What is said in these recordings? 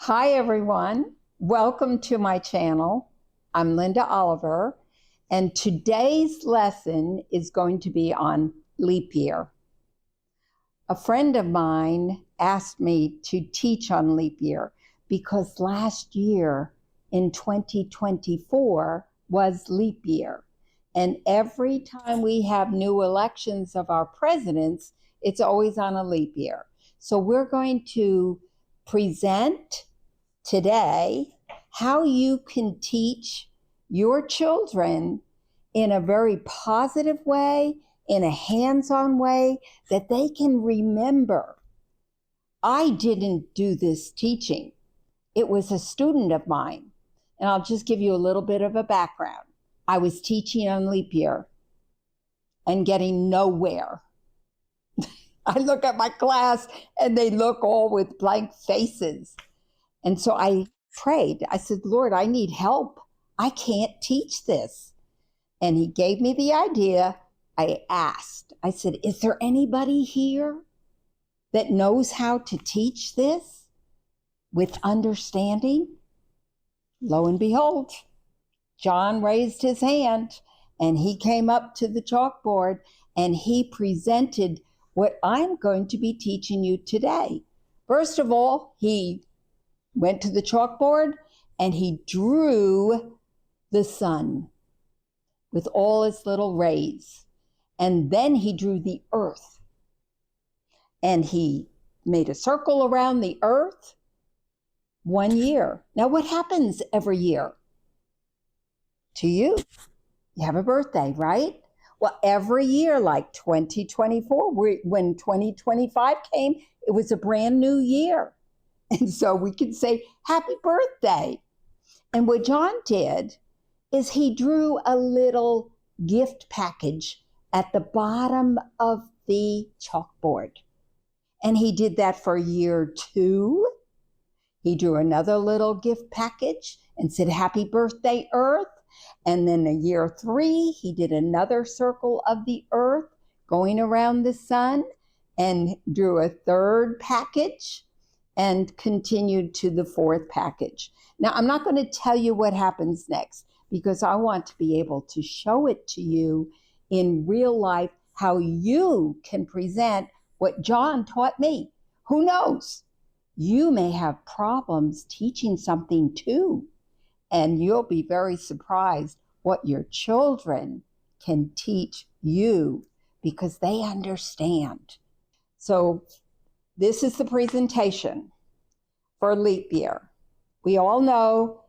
Hi, everyone. Welcome to my channel. I'm Linda Oliver, and today's lesson is going to be on leap year. A friend of mine asked me to teach on leap year because last year in 2024 was leap year. And every time we have new elections of our presidents, it's always on a leap year. So we're going to present today how you can teach your children in a very positive way, in a hands-on way that they can remember. I didn't do this teaching. It was a student of mine. And I'll just give you a little bit of a background. I was teaching on leap year and getting nowhere. I look at my class and they look all with blank faces. And so I prayed. I said, Lord, I need help. I can't teach this. And he gave me the idea. I asked, I said, is there anybody here that knows how to teach this with understanding? Lo and behold, John raised his hand and he came up to the chalkboard and he presented what I'm going to be teaching you today. First of all, he went to the chalkboard and he drew the sun with all its little rays. And then he drew the earth. And he made a circle around the earth 1 year. Now, what happens every year to you? You have a birthday, right? Well, every year, like 2024, when 2025 came, it was a brand new year. And so we can say, happy birthday. And what John did is he drew a little gift package at the bottom of the chalkboard. And he did that for year 2. He drew another little gift package and said, happy birthday, Earth. And then in year 3, he did another circle of the earth going around the sun and drew a third package and continued to the 4th package. Now, I'm not going to tell you what happens next because I want to be able to show it to you in real life, how you can present what John taught me. Who knows? You may have problems teaching something too, and you'll be very surprised what your children can teach you because they understand. So this is the presentation for leap year. We all know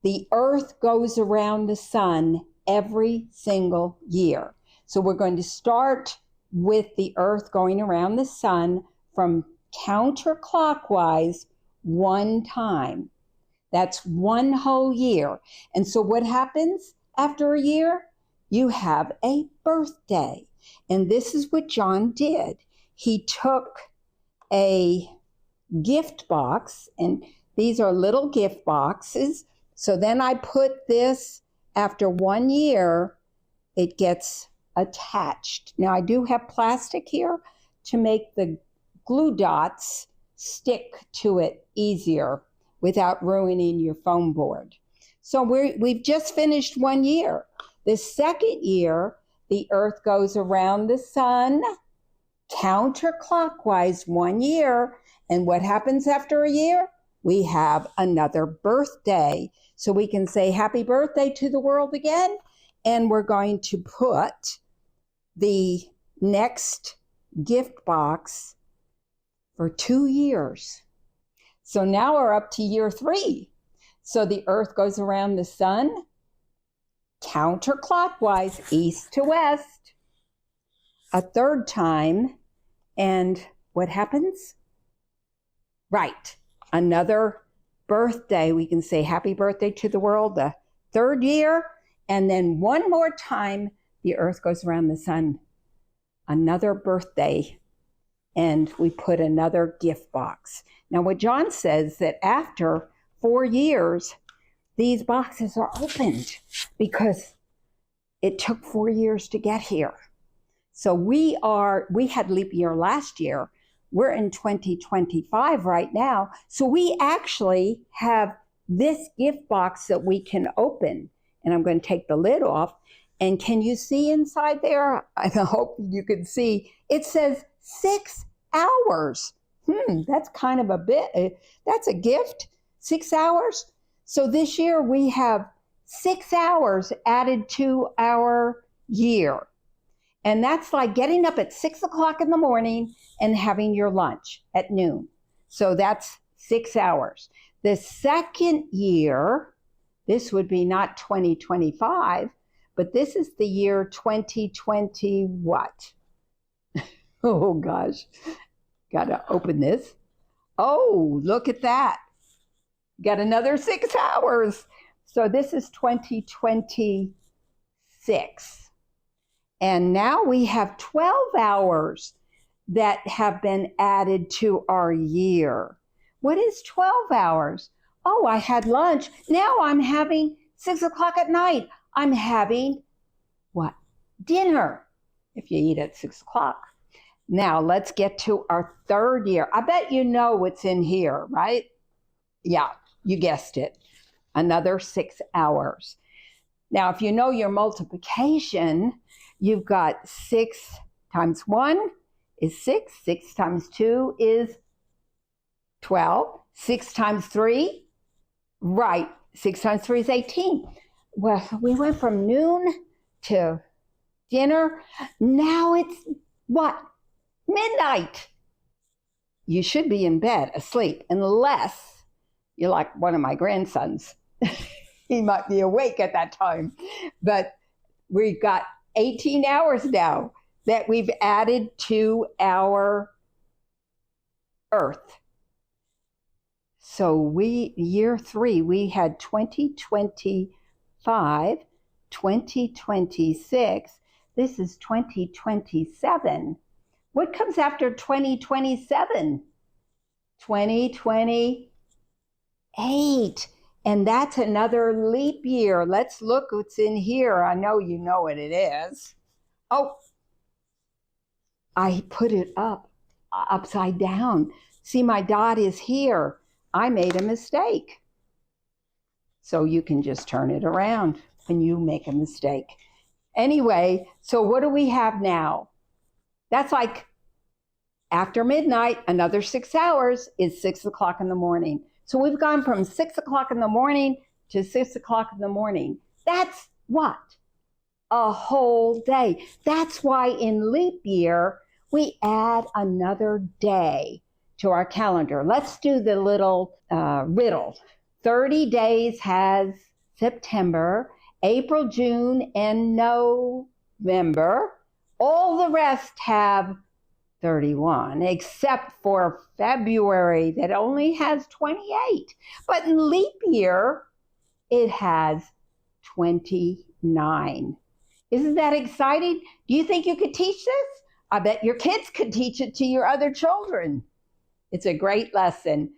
the earth goes around the sun every single year. So we're going to start with the earth going around the sun from counterclockwise 1 time. That's 1 whole year. And so what happens after a year? You have a birthday. And this is what John did. He took a gift box, and these are little gift boxes. So then I put this, after 1 year, it gets attached. Now I do have plastic here to make the glue dots stick to it easier without ruining your foam board. So we've just finished 1 year. The second year, the earth goes around the sun counterclockwise 1 year. And what happens after a year? We have another birthday. So we can say happy birthday to the world again. And we're going to put the next gift box for 2 years. So now we're up to year 3. So the earth goes around the sun counterclockwise, east to west, a 3rd time. And what happens? Right, another birthday. We can say happy birthday to the world the 3rd year. And then 1 more time, the earth goes around the sun, another birthday. And we put another gift box. Now what John says that after 4 years, these boxes are opened because it took 4 years to get here. So we had leap year last year, We're in 2025 right now. So we actually have this gift box that we can open. And I'm going to take the lid off. And can you see inside there? I hope you can see. It says 6 hours. That's kind of a bit, that's a gift, 6 hours. So this year we have 6 hours added to our year. And that's like getting up at 6 o'clock in the morning and having your lunch at noon. So that's 6 hours. The second year, this would be not 2025, but this is the year 2020 what? Oh gosh, gotta open this. Oh, look at that. Got another 6 hours. So this is 2026. And now we have 12 hours that have been added to our year. What is 12 hours? Oh, I had lunch. Now I'm having 6 o'clock at night. I'm having what? Dinner, if you eat at 6 o'clock. Now let's get to our third year. I bet you know what's in here, right? Yeah, you guessed it. Another 6 hours. Now, if you know your multiplication, you've got 6 times 1 is 6. 6 times 2 is 12. 6 times 3, right, 6 times 3 is 18. Well, we went from noon to dinner. Now it's what? Midnight. You should be in bed asleep unless you're like one of my grandsons. He might be awake at that time. But we've got 18 hours now that we've added to our earth. So year 3, we had 2025, 2026. This is 2027. What comes after 2027? 2028. And that's another leap year. Let's look what's in here. I know you know what it is. Oh, I put it upside down. See, my dot is here. I made a mistake. So you can just turn it around when you make a mistake. Anyway, so what do we have now? That's like after midnight, another 6 hours is 6 o'clock in the morning. So we've gone from 6 o'clock in the morning to 6 o'clock in the morning. That's what? A whole day. That's why in leap year, we add another day to our calendar. Let's do the little riddle. 30 days has September, April, June, and November. All the rest have 31, except for February that only has 28. But in leap year, it has 29. Isn't that exciting? Do you think you could teach this? I bet your kids could teach it to your other children. It's a great lesson.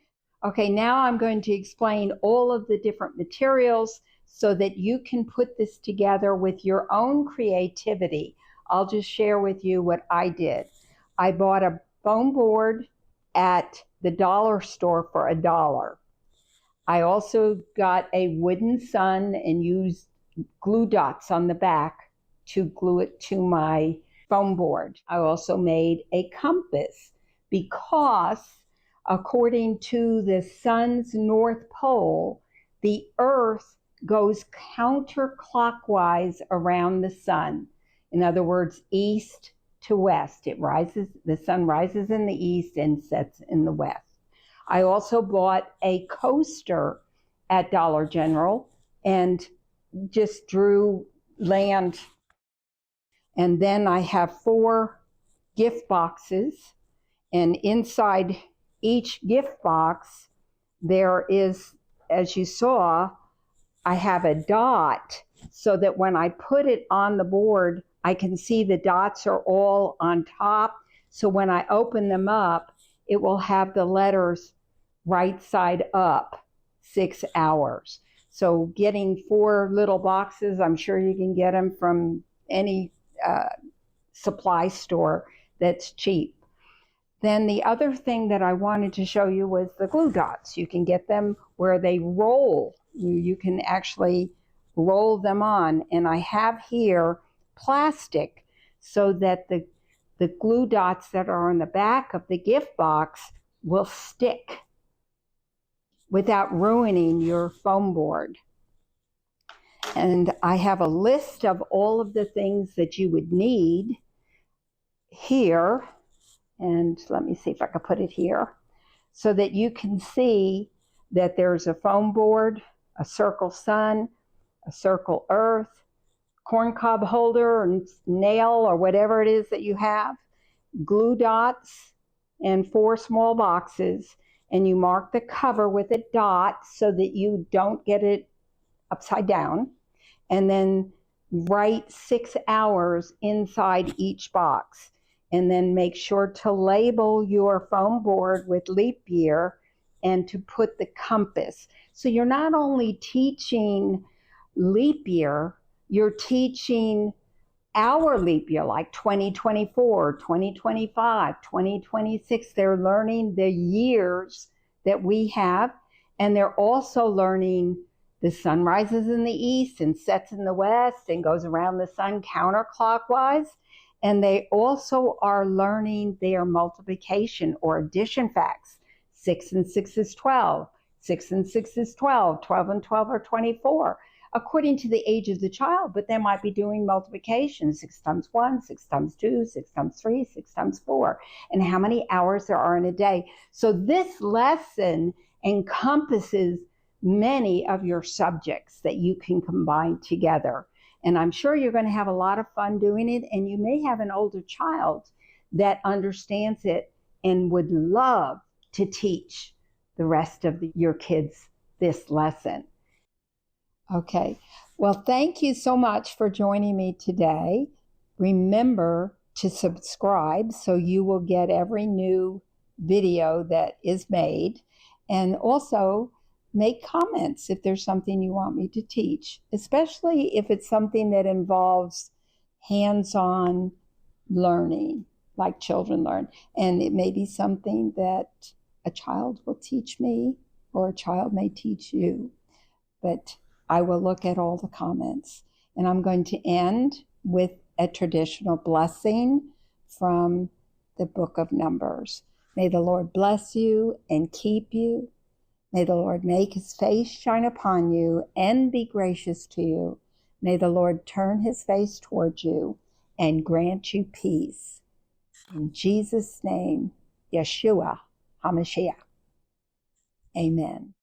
Okay, now I'm going to explain all of the different materials so that you can put this together with your own creativity. I'll just share with you what I did. I bought a foam board at the dollar store for $1. I also got a wooden sun and used glue dots on the back to glue it to my foam board. I also made a compass because according to the sun's north pole, the earth goes counterclockwise around the sun. In other words, east to west. The sun rises in the east and sets in the west. I also bought a coaster at Dollar General and just drew land. And then I have 4 gift boxes, and inside each gift box there is, as you saw, I have a dot so that when I put it on the board, I can see the dots are all on top. So when I open them up, it will have the letters right side up, 6 hours. So getting 4 little boxes, I'm sure you can get them from any supply store that's cheap. Then the other thing that I wanted to show you was the glue dots. You can get them where they roll. You can actually roll them on. And I have here plastic so that the glue dots that are on the back of the gift box will stick without ruining your foam board. And I have a list of all of the things that you would need here. And let me see if I can put it here so that you can see that there's a foam board, a circle sun, a circle earth, corncob holder or nail or whatever it is that you have, glue dots, and 4 small boxes. And you mark the cover with a dot so that you don't get it upside down. And then write 6 hours inside each box. And then make sure to label your foam board with leap year and to put the compass. So you're not only teaching leap year, you're teaching our leap year, like 2024, 2025, 2026. They're learning the years that we have, and they're also learning the sun rises in the east and sets in the west and goes around the sun counterclockwise. And they also are learning their multiplication or addition facts. 6 and 6 is 12. 6 and 6 is 12. 12 and 12 are 24, according to the age of the child. But they might be doing multiplication, 6 times 1, 6 times 2, 6 times 3, 6 times 4, and how many hours there are in a day. So this lesson encompasses many of your subjects that you can combine together. And I'm sure you're going to have a lot of fun doing it. And you may have an older child that understands it and would love to teach the rest of your kids this lesson. Okay, well, thank you so much for joining me today. Remember to subscribe so you will get every new video that is made. And also, make comments if there's something you want me to teach, especially if it's something that involves hands-on learning, like children learn. And it may be something that a child will teach me or a child may teach you. But I will look at all the comments. And I'm going to end with a traditional blessing from the book of Numbers. May the Lord bless you and keep you. May the Lord make his face shine upon you and be gracious to you. May the Lord turn his face towards you and grant you peace. In Jesus' name, Yeshua HaMashiach. Amen.